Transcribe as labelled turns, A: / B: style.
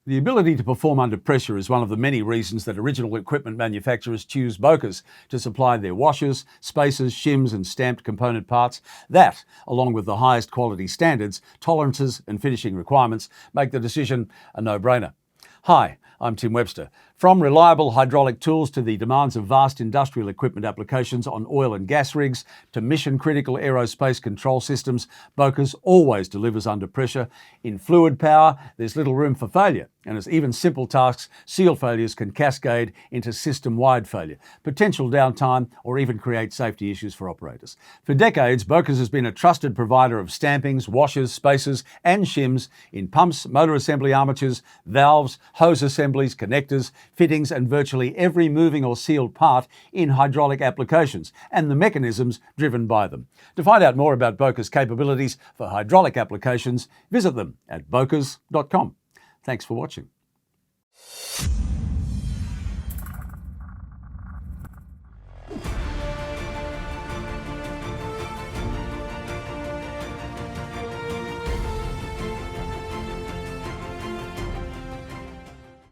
A: The ability to perform under pressure is one of the many reasons that original equipment manufacturers choose Bokers to supply their washers, spacers, shims and stamped component parts. That, along with the highest quality standards, tolerances and finishing requirements, make the decision a no-brainer. Hi, I'm Tim Webster. From reliable hydraulic tools to the demands of vast industrial equipment applications on oil and gas rigs to mission-critical aerospace control systems, Boker's always delivers under pressure. In fluid power, there's little room for failure, and as even simple tasks, seal failures can cascade into system-wide failure, potential downtime, or even create safety issues for operators. For decades, Boker's has been a trusted provider of stampings, washers, spacers, and shims in pumps, motor assembly armatures, valves, hose assemblies, connectors, fittings, and virtually every moving or sealed part in hydraulic applications, and the mechanisms driven by them. To find out more about Boker's capabilities for hydraulic applications, visit them at bokers.com. Thanks for watching.